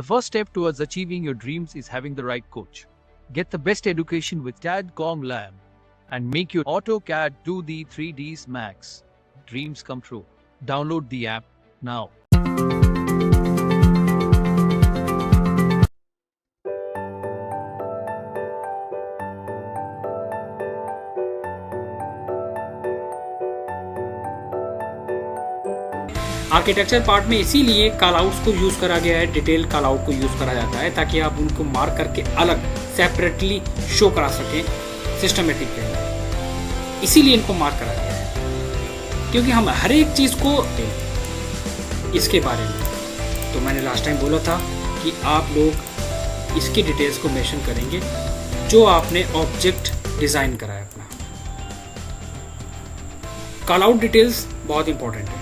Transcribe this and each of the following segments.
The first step towards achieving your dreams is having the right coach. Get the best education with TADCOM Lab and make your AutoCAD 2D 3Ds Max dreams come true. Download the app now. Architecture part में इसीलिए call outs को use करा गया है, detail call out को use करा जाता है ताकि आप उनको मार्क करके अलग सेपरेटली शो करा सकें सिस्टमेटिक वे में। इसीलिए इनको मार्क करा गया है क्योंकि हम हर एक चीज़ को इसके बारे में, तो मैंने लास्ट टाइम बोला था कि आप लोग इसकी डिटेल्स को मेंशन करेंगे जो आपने ऑब्जेक्ट डिज़ाइन करा है अपना। कॉल आउट डिटेल्स बहुत इंपॉर्टेंट है।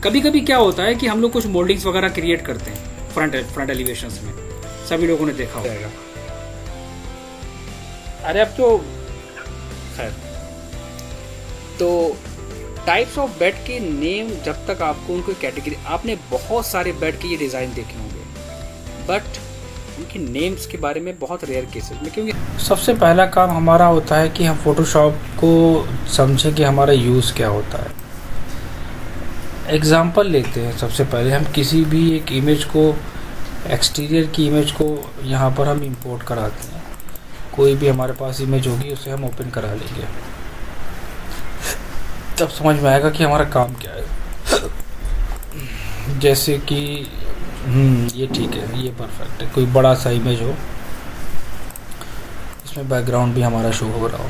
कभी कभी क्या होता है कि हम लोग कुछ मोल्डिंग्स वगैरह क्रिएट करते हैं फ्रंट एलिवेशंस में, सभी लोगों ने देखा होगा। अरे अब तो खैर, तो टाइप्स ऑफ बेड के नेम, जब तक आपको उनको कैटेगरी, आपने बहुत सारे बेड के ये डिज़ाइन देखे होंगे बट उनके नेम्स के बारे में बहुत रेयर केसेस में, क्योंकि सबसे पहला काम हमारा होता है कि हम फोटोशॉप को समझें कि हमारा यूज़ क्या होता है। एग्ज़ाम्पल लेते हैं। सबसे पहले हम किसी भी एक इमेज को, एक्सटीरियर की इमेज को यहाँ पर हम इंपोर्ट कराते हैं। कोई भी हमारे पास इमेज होगी उसे हम ओपन करा लेंगे, तब समझ में आएगा कि हमारा काम क्या है। जैसे कि ये ठीक है, ये परफेक्ट है। कोई बड़ा सा इमेज हो, इसमें बैकग्राउंड भी हमारा शो हो रहा हो।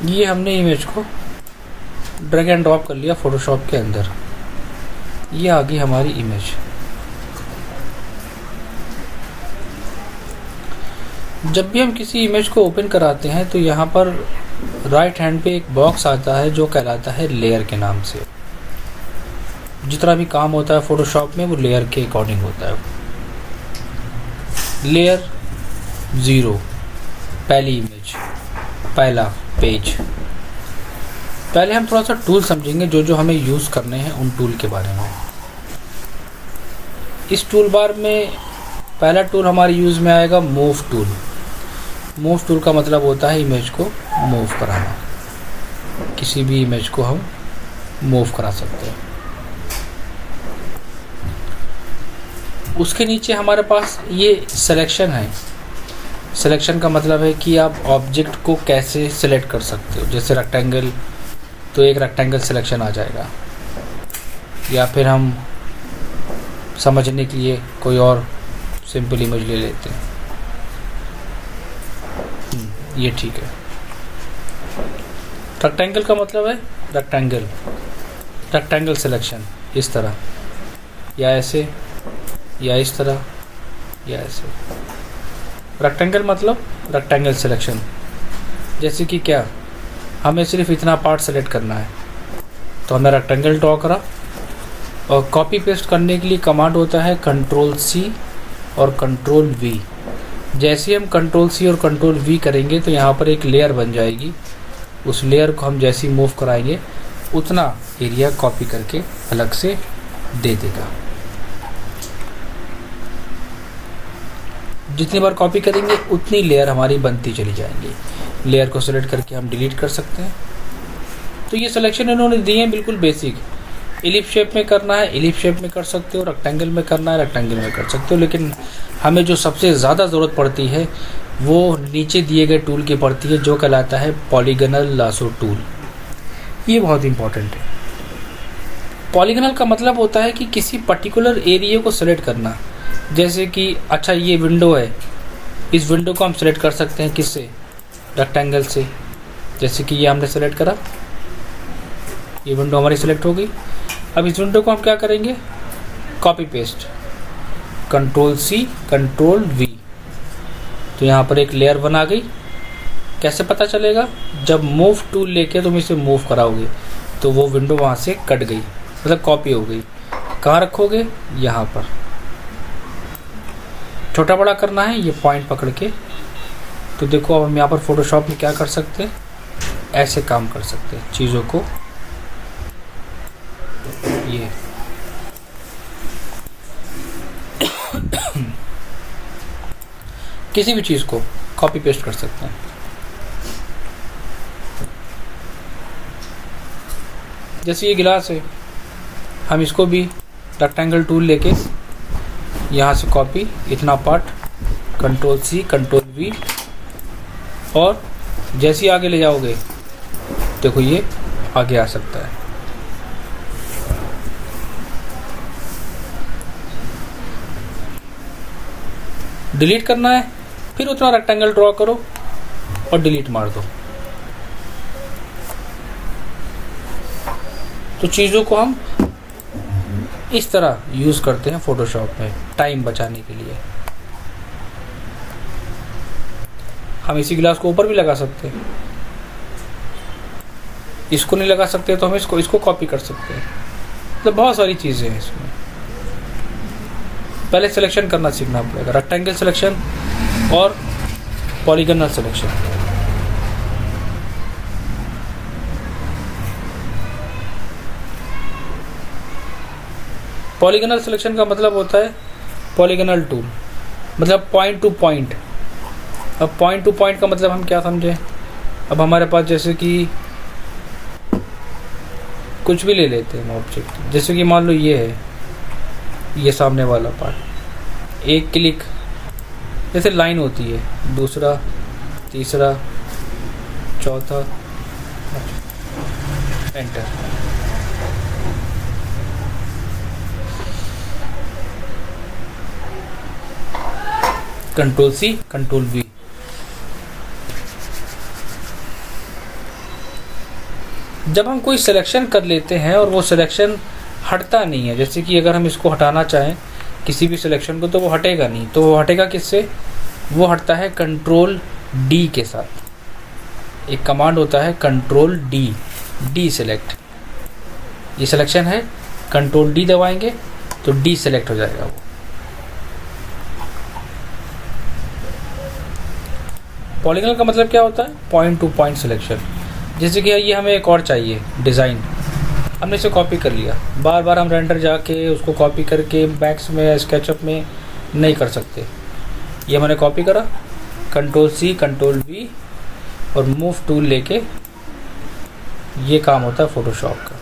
ये हमने इमेज को ड्रैग एंड ड्रॉप कर लिया फोटोशॉप के अंदर। ये आ गई हमारी इमेज। जब भी हम किसी इमेज को ओपन कराते हैं तो यहाँ पर राइट हैंड पे एक बॉक्स आता है जो कहलाता है लेयर के नाम से। जितना भी काम होता है फोटोशॉप में वो लेयर के अकॉर्डिंग होता है। लेयर 0, पहली इमेज, पहला पेज। पहले हम थोड़ा सा टूल समझेंगे जो हमें यूज़ करने हैं, उन टूल के बारे में। इस टूल बार में पहला टूल हमारे यूज़ में आएगा मूव टूल। मूव टूल का मतलब होता है इमेज को मूव कराना। किसी भी इमेज को हम मूव करा सकते हैं। उसके नीचे हमारे पास ये सिलेक्शन है। सिलेक्शन का मतलब है कि आप ऑब्जेक्ट को कैसे सिलेक्ट कर सकते हो। जैसे रेक्टेंगल, तो एक रेक्टेंगल सिलेक्शन आ जाएगा, या फिर हम समझने के लिए कोई और सिंपल इमेज ले लेते हैं। ये ठीक है। रेक्टेंगल का मतलब है रेक्टेंगल सिलेक्शन, इस तरह, या ऐसे, या इस तरह, या ऐसे। रेक्टेंगल मतलब रेक्टेंगल सिलेक्शन। जैसे कि क्या, हमें सिर्फ इतना पार्ट सेलेक्ट करना है, तो हमने रेक्टेंगल ड्रॉ करा। और कॉपी पेस्ट करने के लिए कमांड होता है Ctrl+C और Ctrl+V। जैसे हम Ctrl+C और Ctrl+V करेंगे तो यहाँ पर एक लेयर बन जाएगी। उस लेयर को हम जैसे ही मूव कराएंगे उतना एरिया कॉपी करके अलग से दे देगा। जितनी बार कॉपी करेंगे उतनी लेयर हमारी बनती चली जाएंगी। लेयर को सेलेक्ट करके हम डिलीट कर सकते हैं। तो ये सिलेक्शन इन्होंने दिए हैं बिल्कुल बेसिक। इलिप्स शेप में करना है, इलिप्स शेप में कर सकते हो। रेक्टेंगल में करना है, रेक्टेंगल में कर सकते हो। लेकिन हमें जो सबसे ज़्यादा ज़रूरत पड़ती है वो नीचे दिए गए टूल की पड़ती है, जो कहलाता है पॉलीगनल लासो टूल। ये बहुत इंपॉर्टेंट है। पॉलीगनल का मतलब होता है कि किसी पर्टिकुलर एरिया को सेलेक्ट करना। जैसे कि अच्छा, ये विंडो है, इस विंडो को हम सेलेक्ट कर सकते हैं किससे, रेक्टेंगल से। जैसे कि ये हमने सेलेक्ट करा, ये विंडो हमारी सेलेक्ट हो गई। अब इस विंडो को हम क्या करेंगे, कॉपी पेस्ट, Ctrl+C Ctrl+V। तो यहाँ पर एक लेयर बना गई। कैसे पता चलेगा, जब मूव टूल लेके तुम इसे मूव कराओगे तो वो विंडो वहाँ से कट गई। मतलब कॉपी हो गई। कहाँ रखोगे? यहाँ पर। छोटा बड़ा करना है ये पॉइंट पकड़ के। तो देखो अब हम यहाँ पर फोटोशॉप में क्या कर सकते हैं, ऐसे काम कर सकते हैं चीज़ों को। ये किसी भी चीज़ को कॉपी पेस्ट कर सकते हैं। जैसे ये गिलास है, हम इसको भी रेक्टेंगल टूल लेके यहाँ से कॉपी, इतना part, control C control V, और जैसे ही आगे ले जाओगे देखो ये आगे आ सकता है। डिलीट करना है, फिर उतना रेक्टेंगल ड्रॉ करो और डिलीट मार दो। तो चीज़ों को हम इस तरह यूज़ करते हैं फोटोशॉप में टाइम बचाने के लिए। हम इसी गिलास को ऊपर भी लगा सकते हैं, इसको नहीं लगा सकते तो हम इसको कॉपी कर सकते हैं। मतलब बहुत सारी चीज़ें हैं इसमें। पहले सिलेक्शन करना सीखना पड़ेगा, रेक्टेंगल सिलेक्शन और पॉलीगोनल सिलेक्शन। पॉलीगोनल सिलेक्शन का मतलब होता है पॉलीगोनल टूल, मतलब पॉइंट टू पॉइंट। अब पॉइंट टू पॉइंट का मतलब हम क्या समझें? अब हमारे पास जैसे कि कुछ भी ले लेते हैं ऑब्जेक्ट, जैसे कि मान लो ये है, ये सामने वाला पार्ट, एक क्लिक, जैसे लाइन होती है, दूसरा, तीसरा, चौथा, enter. Control C control V. जब हम कोई सिलेक्शन कर लेते हैं और वो सिलेक्शन हटता नहीं है, जैसे कि अगर हम इसको हटाना चाहें किसी भी सिलेक्शन को, तो वो हटेगा नहीं। तो वो हटेगा किससे? वो हटता है कंट्रोल डी के साथ। एक कमांड होता है कंट्रोल डी, डी सेलेक्ट। ये सिलेक्शन है, कंट्रोल डी दबाएंगे तो डी सेलेक्ट हो जाएगा वो। पॉलीगोनल का मतलब क्या होता है? Point two point selection. जैसे कि ये हमें एक और चाहिए डिज़ाइन, हमने इसे कॉपी कर लिया, बार बार हम रेंडर जाके उसको कॉपी करके मैक्स में या स्केचअप में नहीं कर सकते। ये मैंने कॉपी करा, कंट्रोल सी कंट्रोल वी और मूव टूल लेके, ये काम होता है फोटोशॉप का।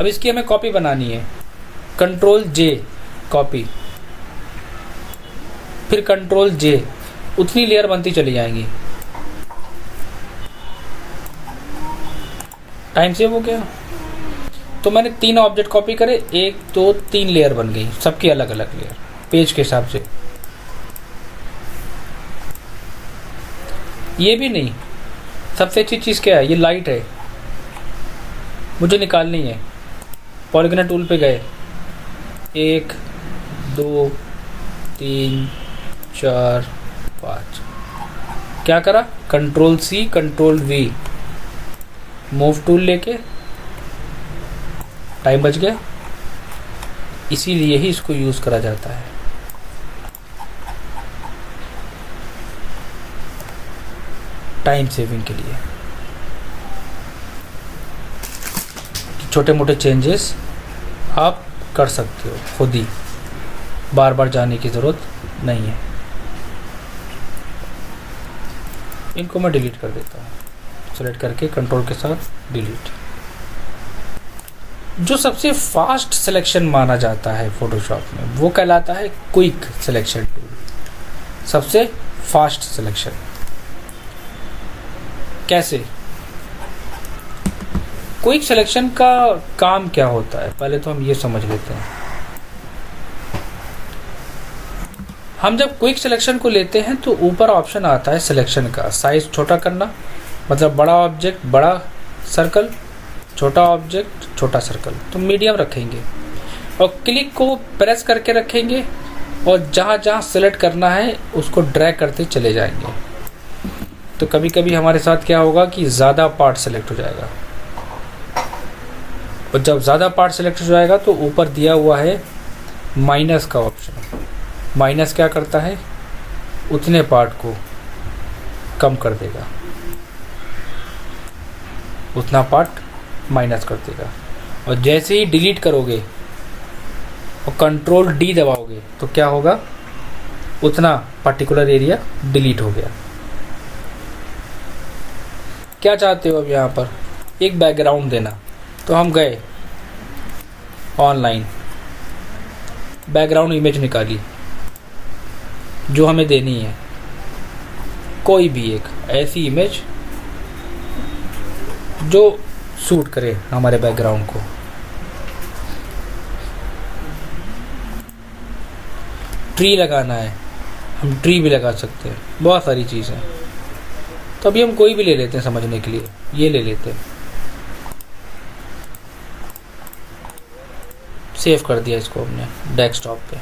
अब इसकी हमें कॉपी बनानी है, कंट्रोल जे कॉपी, फिर कंट्रोल जे, उतनी लेयर बनती चली जाएंगी। टाइम सेव हो गया। तो मैंने 3 ऑब्जेक्ट कॉपी करे, 1 2 3 लेयर बन गई, सबकी अलग अलग लेयर पेज के हिसाब से। ये भी नहीं, सबसे अच्छी चीज़ क्या है? ये लाइट है, मुझे निकालनी है। पॉलीगोनल टूल पे गए, 1 2 3 4 5, क्या करा? Control C control V, move tool लेके, टाइम बच गया। इसीलिए ही इसको यूज़ करा जाता है। टाइम सेविंग के लिए। छोटे मोटे चेंजेस आप कर सकते हो खुद ही, बार बार जाने की ज़रूरत नहीं है। इनको मैं डिलीट कर देता हूँ, सेलेक्ट करके कंट्रोल के साथ डिलीट। जो सबसे फास्ट सिलेक्शन माना जाता है फोटोशॉप में, वो कहलाता है क्विक सिलेक्शन टूल। सबसे फास्ट सिलेक्शन कैसे? क्विक सिलेक्शन का काम क्या होता है, पहले तो हम ये समझ लेते हैं। हम जब क्विक सिलेक्शन को लेते हैं तो ऊपर ऑप्शन आता है सिलेक्शन का, साइज छोटा करना, मतलब बड़ा ऑब्जेक्ट बड़ा सर्कल, छोटा ऑब्जेक्ट छोटा सर्कल। तो मीडियम रखेंगे और क्लिक को प्रेस करके रखेंगे और जहाँ जहाँ सेलेक्ट करना है उसको ड्रैग करते चले जाएंगे। तो कभी कभी हमारे साथ क्या होगा कि ज़्यादा पार्ट सेलेक्ट हो जाएगा, और जब ज़्यादा पार्ट सेलेक्ट हो जाएगा तो ऊपर दिया हुआ है माइनस का ऑप्शन। माइनस क्या करता है, उतने पार्ट को कम कर देगा, उतना पार्ट माइनस कर देगा। और जैसे ही डिलीट करोगे और कंट्रोल डी दबाओगे तो क्या होगा, उतना पर्टिकुलर एरिया डिलीट हो गया। क्या चाहते हो अब यहाँ पर एक बैकग्राउंड देना, तो हम गए ऑनलाइन, बैकग्राउंड इमेज निकाली जो हमें देनी है, कोई भी एक ऐसी इमेज जो सूट करे हमारे बैकग्राउंड को। ट्री लगाना है, हम ट्री भी लगा सकते हैं, बहुत सारी चीज़ें। तो अभी हम कोई भी ले लेते हैं समझने के लिए, ये ले लेते हैं, सेव कर दिया इसको हमने डेस्कटॉप पे।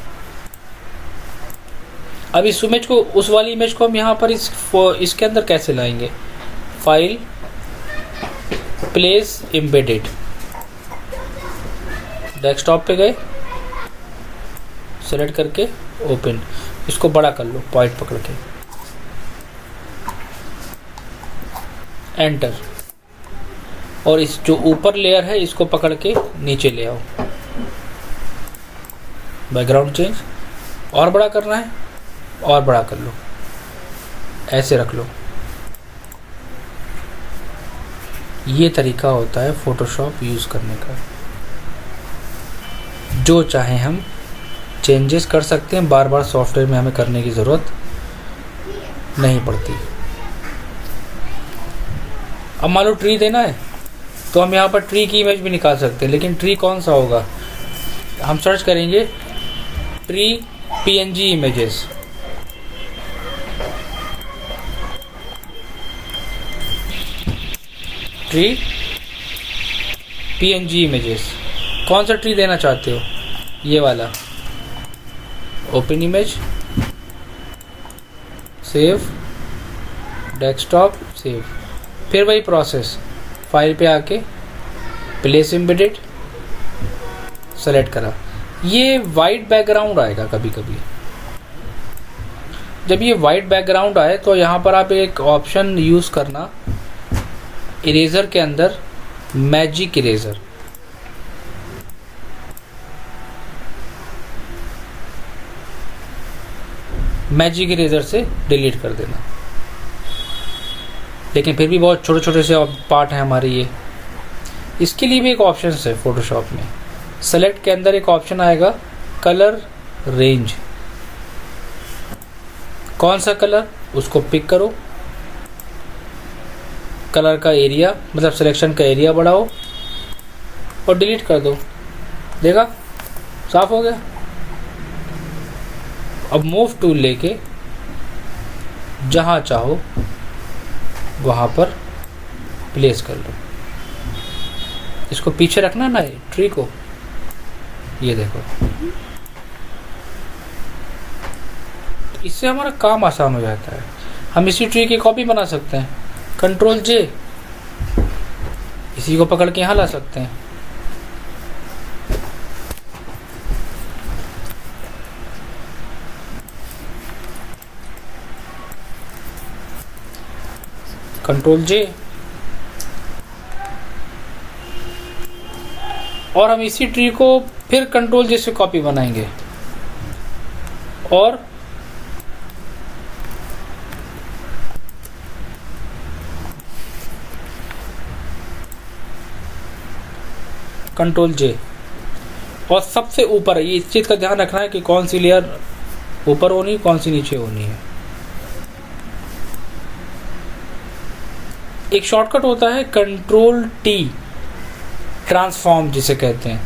अब इस इमेज को, उस वाली इमेज को हम यहाँ पर इसके अंदर कैसे लाएंगे, फाइल, प्लेस एम्बेडेड, डेस्कटॉप पे गए, सेलेक्ट करके ओपन, इसको बड़ा कर लो पॉइंट पकड़ के, एंटर, और इस जो ऊपर लेयर है इसको पकड़ के नीचे ले आओ, बैकग्राउंड चेंज, और बड़ा करना है और बड़ा कर लो, ऐसे रख लो। ये तरीका होता है फोटोशॉप यूज़ करने का। जो चाहे हम चेंजेस कर सकते हैं, बार बार सॉफ्टवेयर में हमें करने की ज़रूरत नहीं पड़ती। अब मान लो ट्री देना है तो हम यहाँ पर ट्री की इमेज भी निकाल सकते हैं, लेकिन ट्री कौन सा होगा, हम सर्च करेंगे tree PNG images, tree PNG images, कौन सा ट्री देना चाहते हो, ये वाला, open image, save, desktop, save, फिर वही प्रोसेस, फाइल पे आके प्लेस एम्बेडेड, सेलेक्ट करा। ये वाइट बैकग्राउंड आएगा कभी कभी, जब ये वाइट बैकग्राउंड आए तो यहाँ पर आप एक ऑप्शन यूज़ करना, इरेजर के अंदर मैजिक इरेजर, मैजिक इरेजर से डिलीट कर देना। लेकिन फिर भी बहुत छोटे छोटे से पार्ट हैं हमारे ये, इसके लिए भी एक ऑप्शन है फोटोशॉप में, सेलेक्ट के अंदर एक ऑप्शन आएगा कलर रेंज, कौन सा कलर उसको पिक करो, कलर का एरिया मतलब सिलेक्शन का एरिया बढ़ाओ और डिलीट कर दो, देखा साफ हो गया। अब मूव टूल लेके जहाँ चाहो वहाँ पर प्लेस कर लो, इसको पीछे रखना ना ट्री को, ये देखो, तो इससे हमारा काम आसान हो जाता है। हम इसी ट्री की कॉपी बना सकते हैं, कंट्रोल जे, इसी को पकड़ के यहाँ ला सकते हैं, कंट्रोल जे, और हम इसी ट्री को फिर कंट्रोल जे से कॉपी बनाएंगे और कंट्रोल जे, और सबसे ऊपर है, ये इस चीज़ का ध्यान रखना है कि कौन सी लेयर ऊपर होनी कौन सी नीचे होनी है। एक शॉर्टकट होता है कंट्रोल टी, ट्रांसफॉर्म जिसे कहते हैं,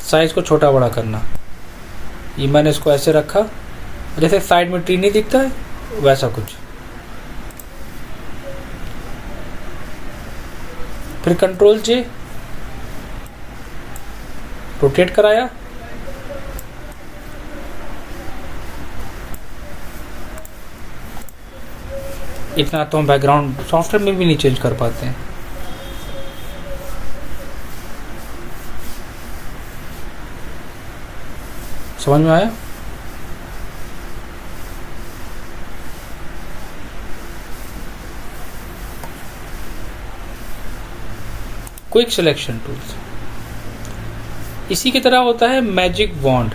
साइज को छोटा बड़ा करना। ये मैंने इसको ऐसे रखा जैसे साइड में ट्री नहीं दिखता है वैसा कुछ, फिर कंट्रोल जे, रोटेट कराया, इतना तो हम बैकग्राउंड सॉफ्टवेयर में भी नहीं चेंज कर पाते हैं। समझ में आया? क्विक सिलेक्शन टूल्स इसी की तरह होता है मैजिक वॉन्ड।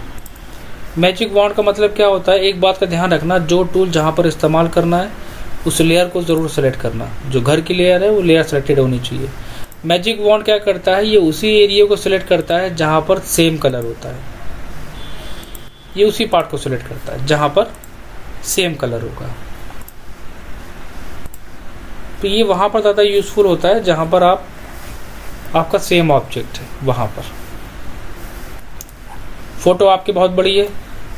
मैजिक वॉन्ड का मतलब क्या होता है? एक बात का ध्यान रखना, जो टूल जहाँ पर इस्तेमाल करना है उस लेयर को ज़रूर सेलेक्ट करना। जो घर की लेयर है वो लेयर सेलेक्टेड होनी चाहिए। मैजिक वॉन्ड क्या करता है? ये उसी एरिया को सिलेक्ट करता है जहाँ पर सेम कलर होता है। ये उसी पार्ट को सिलेक्ट करता है जहाँ पर सेम कलर होगा। तो ये वहाँ पर ज़्यादा यूज़फुल होता है जहाँ पर आपका सेम ऑब्जेक्ट है। वहाँ पर फ़ोटो आपकी बहुत बड़ी है,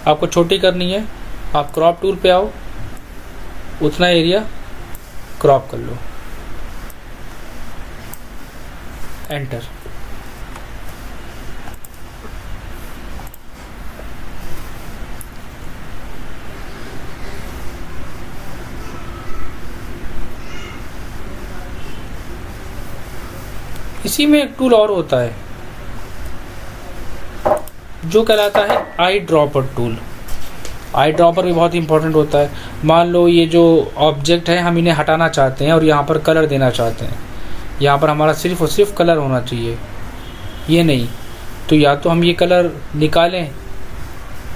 आपको छोटी करनी है, आप क्रॉप टूल पे आओ, उतना एरिया क्रॉप कर लो, एंटर। इसी में एक टूल और होता है जो कहलाता है eye dropper tool. Eye dropper भी बहुत इंपॉर्टेंट होता है। मान लो ये जो ऑब्जेक्ट है हम इन्हें हटाना चाहते हैं और यहाँ पर कलर देना चाहते हैं। यहाँ पर हमारा सिर्फ और सिर्फ कलर होना चाहिए, ये नहीं। तो या तो हम ये कलर निकालें।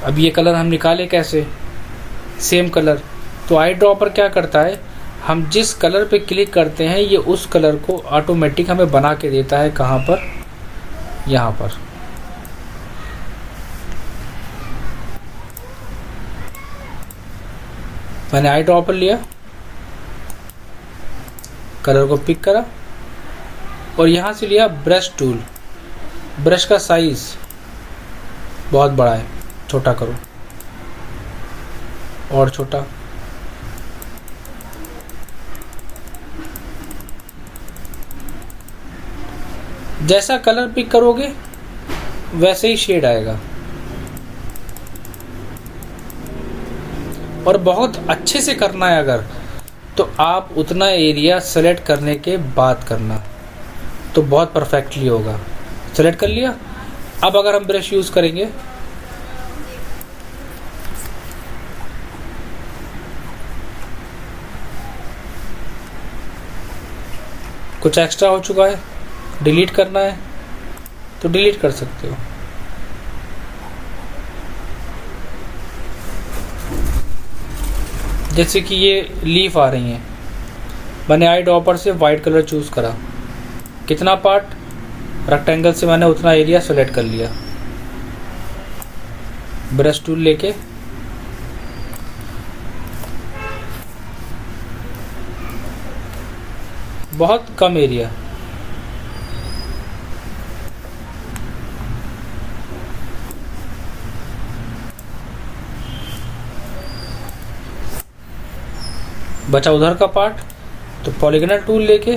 अब ये कलर हम निकालें कैसे? Same colour. तो आई ड्रॉपर क्या करता है? हम जिस कलर पे क्लिक करते हैं ये उस कलर को ऑटोमेटिक हमें बना के देता है। कहाँ पर? यहाँ पर। मैंने आई ड्रॉपर लिया, कलर को पिक करा और यहाँ से लिया ब्रश टूल। ब्रश का साइज बहुत बड़ा है, छोटा करो और छोटा। जैसा कलर पिक करोगे वैसे ही शेड आएगा। और बहुत अच्छे से करना है अगर, तो आप उतना एरिया सेलेक्ट करने के बाद करना तो बहुत परफेक्टली होगा। सेलेक्ट कर लिया। अब अगर हम ब्रश यूज करेंगे कुछ एक्स्ट्रा हो चुका है, डिलीट करना है तो डिलीट कर सकते हो। जैसे कि ये लीफ आ रही हैं, मैंने आई ड्रॉपर से वाइट कलर चूज करा। कितना पार्ट? रेक्टेंगल से मैंने उतना एरिया सेलेक्ट कर लिया। ब्रश टूल लेके बहुत कम एरिया, बचा उधर का पार्ट, तो पॉलीगोनल टूल लेके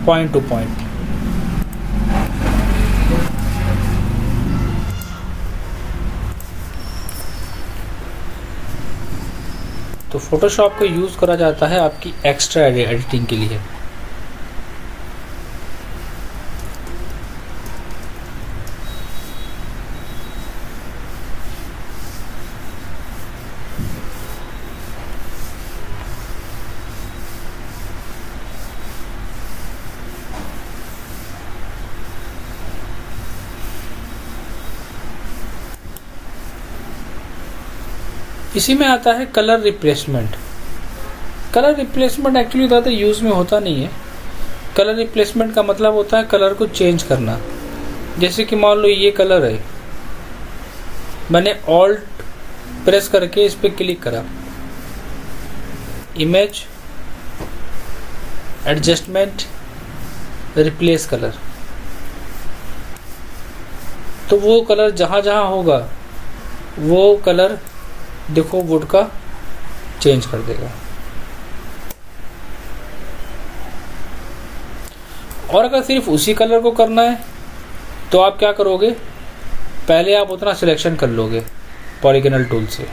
पॉइंट टू पॉइंट। तो फोटोशॉप को यूज करा जाता है आपकी एक्स्ट्रा एडिटिंग के लिए। इसी में आता है colour replacement. Colour replacement actually ज़्यादा यूज़ में होता नहीं है। कलर रिप्लेसमेंट का मतलब होता है कलर को चेंज करना। जैसे कि मान लो ये कलर है, मैंने ऑल्ट प्रेस करके इस पर क्लिक करा, इमेज, एडजस्टमेंट, रिप्लेस कलर, तो वो कलर जहाँ जहाँ होगा वो कलर देखो वुड का चेंज कर देगा। और अगर सिर्फ उसी कलर को करना है तो आप क्या करोगे? पहले आप उतना सिलेक्शन कर लोगे पॉलीगोनल टूल से,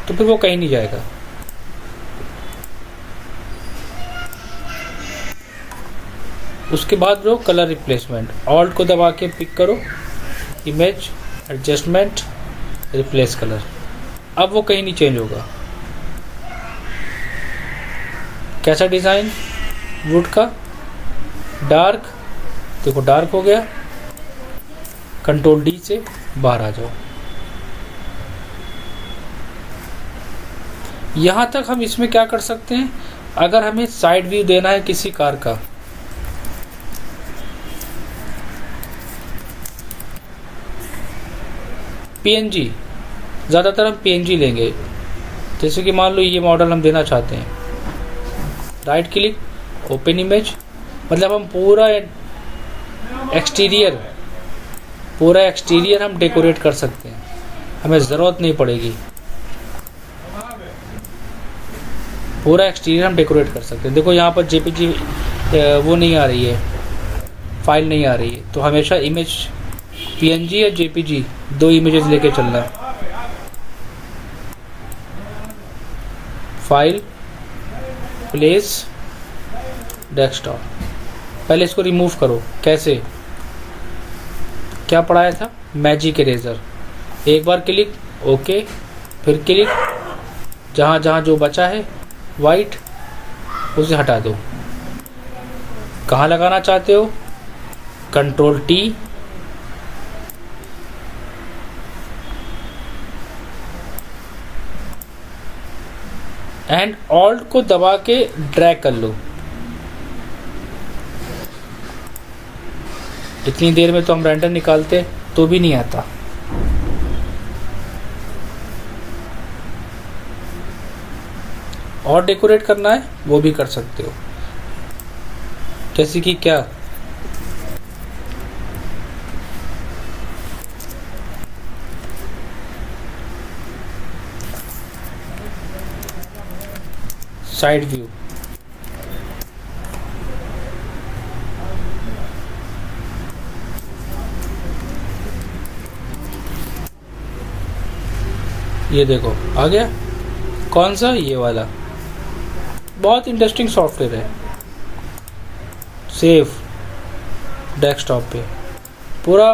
तो फिर वो कहीं नहीं जाएगा। उसके बाद लो कलर रिप्लेसमेंट, ऑल्ट को दबा के पिक करो, इमेज, एडजस्टमेंट, रिप्लेस कलर। अब वो कहीं नहीं चेंज होगा। कैसा डिज़ाइन वुड का, डार्क, देखो डार्क हो गया। कंट्रोल डी से बाहर आ जाओ। यहाँ तक हम इसमें क्या कर सकते हैं, अगर हमें साइड व्यू देना है किसी कार का, पीएनजी, ज़्यादातर हम पीएनजी लेंगे। जैसे कि मान लो ये मॉडल हम देना चाहते हैं, राइट क्लिक, ओपन इमेज, मतलब हम पूरा एक्सटीरियर हम डेकोरेट कर सकते हैं, हमें ज़रूरत नहीं पड़ेगी। पूरा एक्सटीरियर हम डेकोरेट कर सकते हैं। देखो यहाँ पर जेपीजी वो नहीं आ रही है, फाइल नहीं आ रही है, तो हमेशा इमेज पीएनजी या जेपीजी 2 इमेजेस लेके चलना। File, place, desktop. पहले इसको रिमूव करो। कैसे, क्या पढ़ाया था, मैजिक इरेजर। एक बार क्लिक, ओके, फिर क्लिक, जहाँ जहाँ जो बचा है वाइट उसे हटा दो। कहाँ लगाना चाहते हो, कंट्रोल टी, एंड ऑल्ट को दबा के ड्रैग कर लो। इतनी देर में तो हम रेंडर निकालते तो भी नहीं आता। और डेकोरेट करना है वो भी कर सकते हो। जैसे कि क्या, साइड व्यू, ये देखो आ गया। कौन सा, ये वाला, बहुत इंटरेस्टिंग सॉफ्टवेयर है। सेव डेस्कटॉप पे पूरा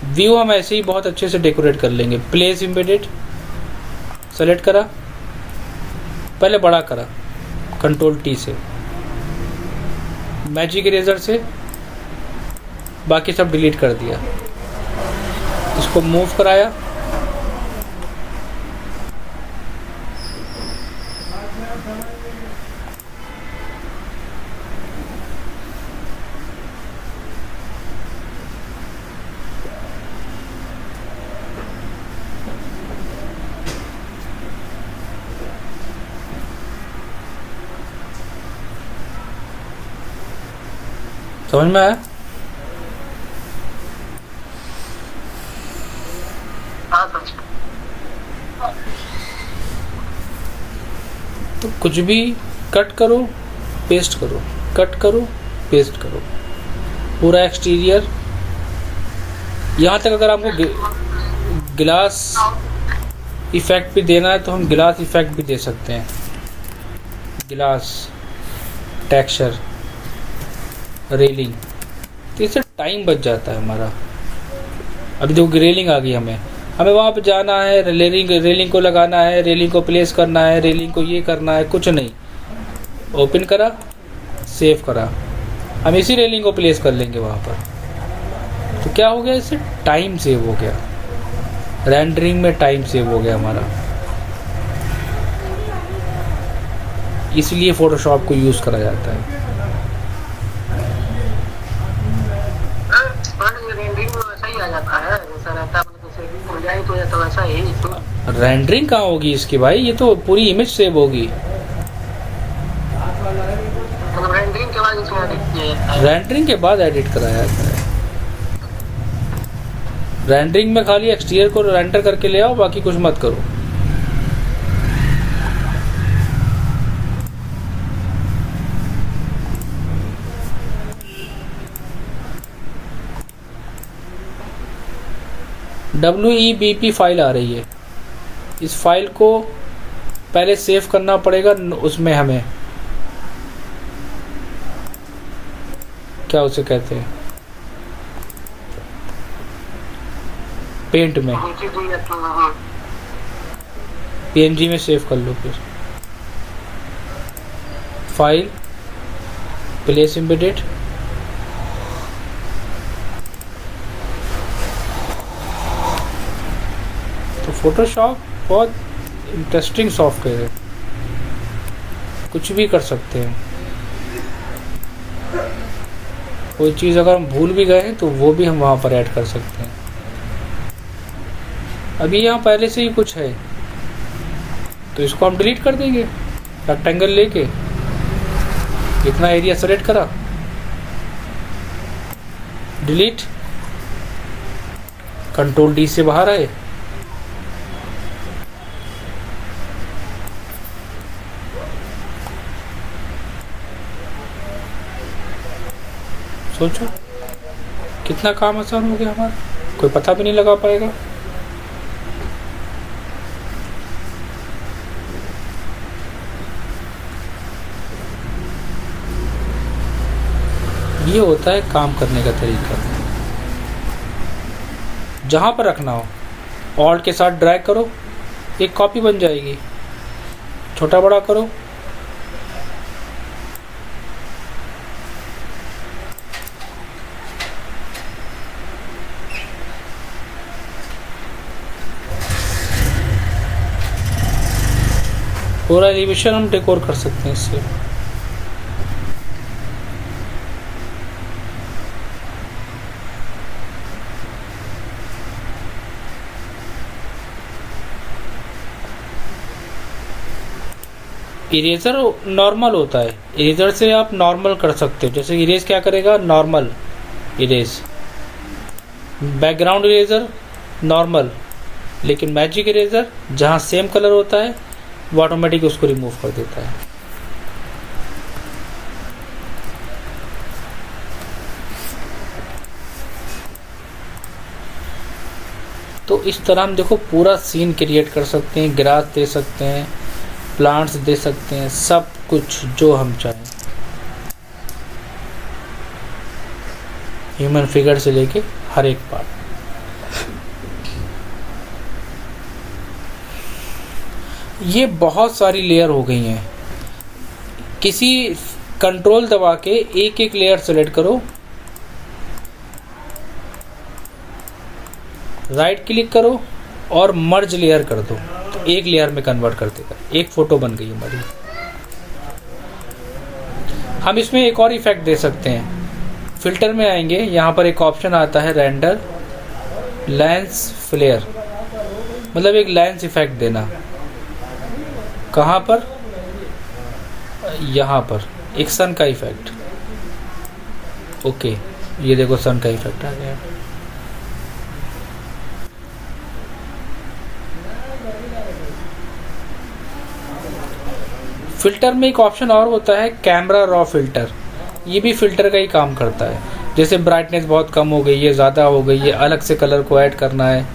व्यू हम ऐसे ही बहुत अच्छे से डेकोरेट कर लेंगे। प्लेस एम्बेडेड सेलेक्ट करा, पहले बड़ा करा कंट्रोल टी से, मैजिक इरेजर से बाकी सब डिलीट कर दिया। इसको मूव कराया, समझ में आया। तो कुछ भी कट करो, पेस्ट करो, कट करो, पेस्ट करो, पूरा एक्सटीरियर। यहाँ तक अगर आपको गिलास इफेक्ट भी देना है तो हम गिलास इफेक्ट भी दे सकते हैं। गिलास टेक्सचर, रेलिंग, तो इससे टाइम बच जाता है हमारा। अभी देखो रेलिंग आ गई, हमें वहाँ पे जाना है, रेलिंग को लगाना है, रेलिंग को प्लेस करना है, रेलिंग को ये करना है, कुछ नहीं। ओपन करा, सेव करा, हम इसी रेलिंग को प्लेस कर लेंगे वहाँ पर। तो क्या हो गया, इससे टाइम सेव हो गया, रेंडरिंग में टाइम सेव हो गया हमारा। इसलिए फोटोशॉप को यूज़ करा जाता है। रेंडरिंग कहाँ होगी इसकी भाई, ये तो पूरी इमेज सेव होगी। रेंडरिंग के बाद एडिट कराया जाता है। रेंडरिंग में खाली एक्सटीरियर को रेंडर करके ले आओ, बाकी कुछ मत करो। WEBP फाइल आ रही है, इस फाइल को पहले सेव करना पड़ेगा। उसमें हमें क्या उसे कहते हैं, पेंट में, जी जी हाँ। PNG में सेव कर लो। फिर फाइल, प्लेस एम्बेडेड, तो फोटोशॉप बहुत इंटरेस्टिंग सॉफ्टवेयर है, कुछ भी कर सकते हैं। कोई चीज़ अगर हम भूल भी गए हैं तो वो भी हम वहाँ पर ऐड कर सकते हैं। अभी यहाँ पहले से ही कुछ है तो इसको हम डिलीट कर देंगे। रेक्टेंगल लेके इतना एरिया सेलेक्ट करा, डिलीट, कंट्रोल D से बाहर आए, सोचो कितना काम आसान हो गया हमारा, कोई पता भी नहीं लगा पाएगा। ये होता है काम करने का तरीका। जहां पर रखना हो ऑल्ट के साथ ड्रैग करो, एक कॉपी बन जाएगी। छोटा बड़ा करो, पूरा एलिवेशन हम डेकोर कर सकते हैं इससे। इरेजर नॉर्मल होता है, इरेजर से आप नॉर्मल कर सकते हो। जैसे इरेज क्या करेगा, normal erase, background eraser normal, लेकिन मैजिक इरेजर जहाँ सेम कलर होता है वो ऑटोमेटिक उसको रिमूव कर देता है। तो इस तरह हम देखो पूरा सीन क्रिएट कर सकते हैं, ग्रास दे सकते हैं, प्लांट्स दे सकते हैं, सब कुछ जो हम चाहें, ह्यूमन फिगर से लेके हर एक पार्ट। ये बहुत सारी लेयर हो गई हैं। किसी कंट्रोल दबा के एक एक लेयर सेलेक्ट करो, राइट क्लिक करो और मर्ज लेयर कर दो, तो एक लेयर में कन्वर्ट कर देगा, एक फोटो बन गई हमारी। हम इसमें एक और इफेक्ट दे सकते हैं। फिल्टर में आएंगे, यहाँ पर एक ऑप्शन आता है रेंडर लेंस फ्लेयर, मतलब एक लेंस इफेक्ट देना। कहाँ पर, यहाँ पर एक सन का इफेक्ट। ओके, ये देखो सन का इफेक्ट आ गया। फिल्टर में एक ऑप्शन और होता है कैमरा रॉ फिल्टर, ये भी फिल्टर का ही काम करता है। जैसे ब्राइटनेस बहुत कम हो गई है, ज़्यादा हो गई है, अलग से कलर को ऐड करना है,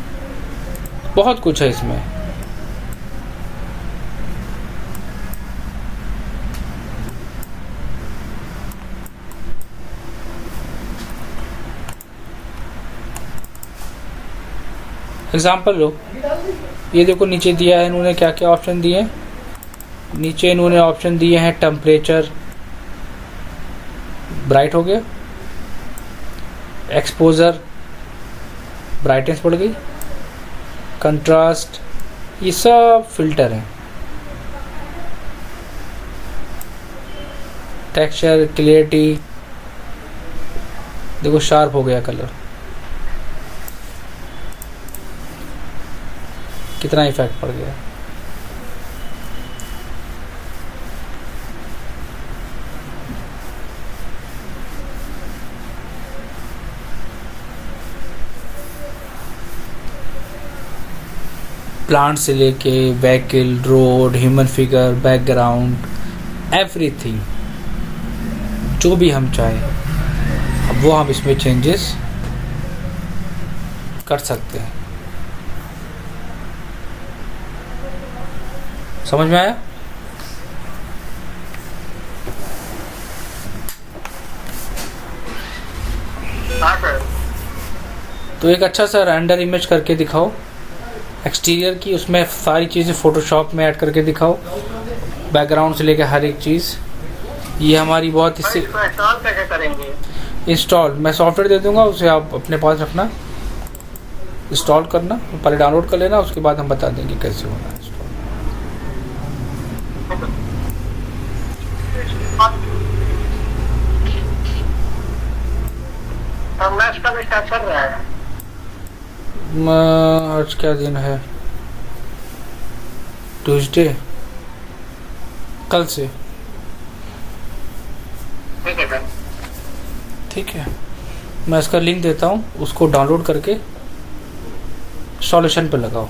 बहुत कुछ है इसमें। एग्जाम्पल लो, ये देखो नीचे दिया है इन्होंने क्या क्या ऑप्शन दिए हैं। नीचे इन्होंने ऑप्शन दिए हैं टेम्परेचर, ब्राइट हो गया, एक्सपोजर ब्राइटनेस बढ़ गई, कंट्रास्ट, ये सब फिल्टर हैं। टेक्सचर, क्लियरिटी, देखो शार्प हो गया कलर, कितना इफेक्ट पड़ गया। प्लांट से लेके vehicle, road, human figure, background, everything जो भी हम चाहें, अब वो हम इसमें चेंजेस कर सकते हैं। समझ में आया? हाँ सर। तो एक अच्छा सा रेंडर इमेज करके दिखाओ एक्सटीरियर की, उसमें सारी चीज़ें फोटोशॉप में ऐड करके दिखाओ, बैकग्राउंड से लेकर हर एक चीज़। ये हमारी बहुत इससे इंस्टॉल कैसे करेंगे? इंस्टॉल मैं सॉफ्टवेयर दे दूंगा, उसे आप अपने पास रखना, इंस्टॉल करना, पहले डाउनलोड कर लेना, उसके बाद हम बता देंगे कैसे होना है इंस्टॉल। मैच कब स्टार्ट कर रहा है? आज क्या दिन है? ट्यूसडे, कल से। ठीक है सर। ठीक है, मैं इसका लिंक देता हूँ, उसको डाउनलोड करके सॉल्यूशन पे लगाओ।